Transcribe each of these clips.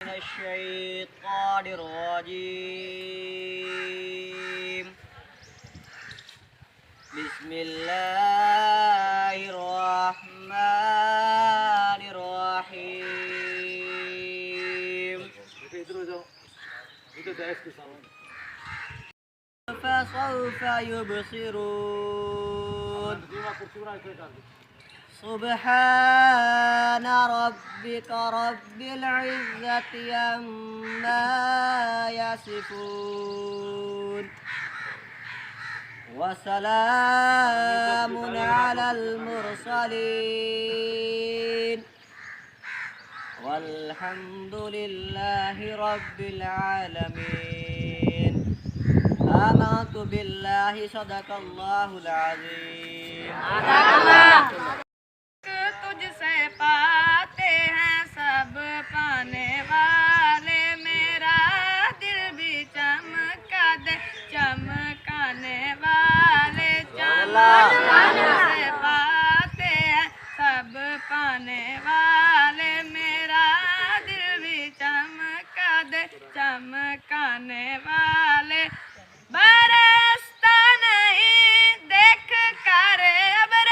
من الشيطان الرجيم بسم الله الرحمن الرحيم فسوف يبصرون سبحان ربك رب العزة عما يصفون وسلام على المرسلين والحمد لله رب العالمين آمنت بالله صدق الله العظيم تجھ سے پاتے ہیں سب پانے والے میرا دل بھی چمکا دے چمکانے والے تجھ سے پاتے ہیں سب پانے والے میرا دل بھی چمکا دے چمکانے والے برستا نہیں دیکھ کر ابر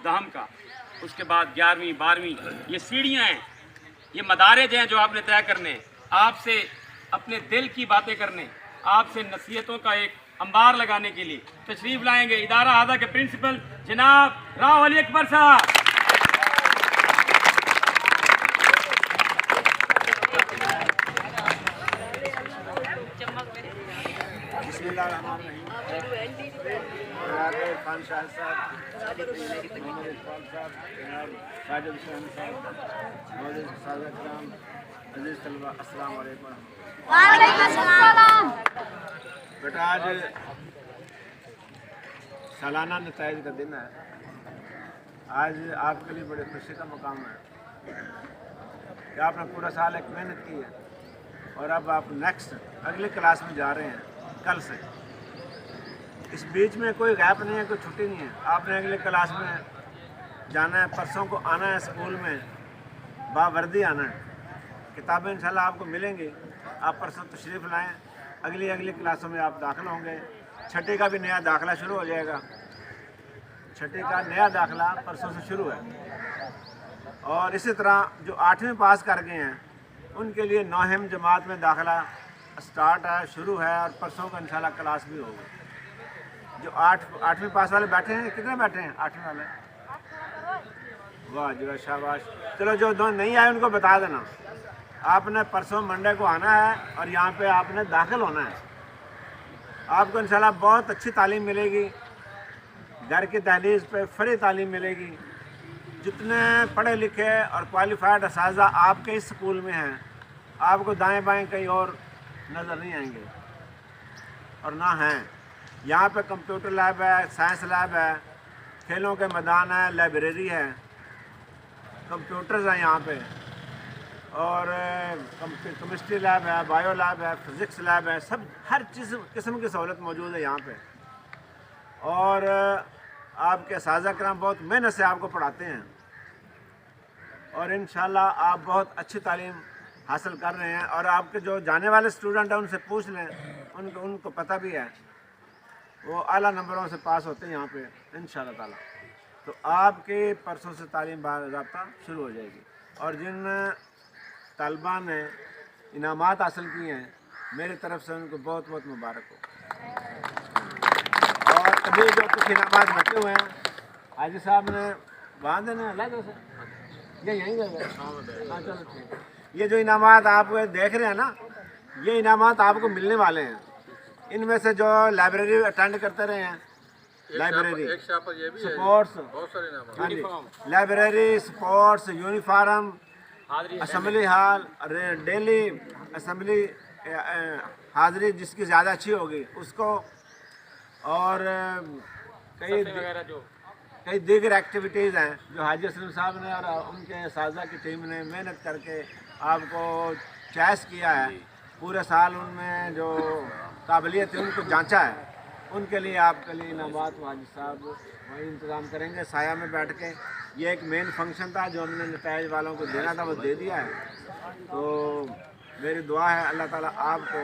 دہم کا، اس کے بعد 11ویں 12ویں یہ سیڑھیاں ہیں، یہ مدارج ہیں جو آپ نے طے کرنے، آپ سے اپنے دل کی باتیں کرنے، آپ سے نصیحتوں کا ایک انبار لگانے کے لیے تشریف لائیں گے ادارہ اعلیٰ کے پرنسپل جناب راؤ علی اکبر صاحب۔ بسم اللہ الرحمن الرحیم۔ خان شاہ صاحب، محمد اقبال صاحب، جناب ساجد حسین صاحب، موجود سادہ کرام، عزیز طلبہ، السلام علیکم ورحمۃ اللہ۔ وعلیکم السلام۔ بیٹا آج सालाना नताइज का दिन है। आज आपके लिए बड़े खुशी का मकाम है कि आपने पूरा साल एक मेहनत की है और अब आप नेक्स्ट अगली क्लास में जा रहे हैं कल से। इस बीच में कोई गैप नहीं है, कोई छुट्टी नहीं है। आपने अगली क्लास में जाना है, परसों को आना है स्कूल में, बावर्दी आना है। किताबें इंशाल्लाह आपको मिलेंगी, आप परसों तशरीफ़ लाएँ, अगली क्लासों में आप दाखिल होंगे। छठी का भी नया दाखिला शुरू हो जाएगा, छठी का नया दाखिला परसों से शुरू है। और इसी तरह जो 8वीं पास कर गए हैं उनके लिए 9वीं जमात में दाखिला स्टार्ट है, शुरू है, और परसों को इंशाल्लाह क्लास भी होगी। जो 8वीं पास वाले बैठे हैं, कितने बैठे हैं 8वीं वाले? वाह जी वाह, शाबाश। चलो जो दो नहीं आए उनको बता देना, आपने परसों मंडे को आना है और यहाँ पे आपने दाखिल होना है। आपको इंशाल्लाह बहुत अच्छी तालीम मिलेगी, घर की दहलीज पे फ्री तालीम मिलेगी। जितने पढ़े लिखे और क्वालिफाइड असातिज़ा आपके इस स्कूल में हैं, आपको दाएं बाएं कहीं और नज़र नहीं आएंगे और ना हैं। यहाँ पे कंप्यूटर लैब है, साइंस लैब है, खेलों के मैदान है, लाइब्रेरी है, कंप्यूटर्स हैं यहाँ पे, और केमिस्ट्री लैब है, बायो लैब है, फिज़िक्स लैब है, सब हर चीज़ किस्म की सहूलत मौजूद है यहाँ पे। और आपके असातिज़ा किराम बहुत मेहनत से आपको पढ़ाते हैं और इंशाल्लाह आप बहुत अच्छी तालीम हासिल कर रहे हैं। और आपके जो जाने वाले स्टूडेंट हैं उनसे पूछ लें, उनको पता भी है, वो आला नंबरों से पास होते हैं यहाँ पे इंशाल्लाह ताला। तो आपके परसों से तालीम बाज़ाब्ता शुरू हो जाएगी। और जिन तलबा ने इनामात हासिल किए हैं, मेरी तरफ से उनको बहुत बहुत मुबारक हो। और अभी जो कुछ इनामात बचे हुए हैं हाजी साहब ने वहाँ देने अलग से, ये यहीं गए? हाँ चलो ठीक। ये जो इनामात आप देख रहे हैं ना, ये इनामात आपको मिलने वाले हैं। इनमें से जो लाइब्रेरी अटेंड करते रहे हैं, लाइब्रेरी स्पोर्ट्स, हाँ जी, library sports, uniform, assembly hall, daily assembly हाज़िरी जिसकी ज़्यादा अच्छी होगी उसको, और कई दीगर एक्टिविटीज़ हैं जो हाजी असलम साहब ने और उनके असातिज़ा की टीम ने मेहनत करके आपको चॉइस किया है। पूरे साल उनमें जो काबिलियत है उनको जांचा है, उनके लिए आपके लिए इनामात हाजी साहब वही इंतज़ाम करेंगे साया में बैठ के। ये एक मेन फंक्शन था जो हमने नताइज वालों को देना था, वो दे दिया है। तो मेरी दुआ है अल्लाह ताला आपको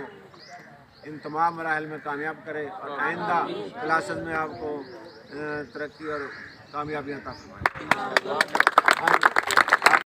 इन तमाम मराहल में कामयाब करे और आइंदा क्लासेस में आपको तरक्की और कामयाबियाँ अता फरमाए।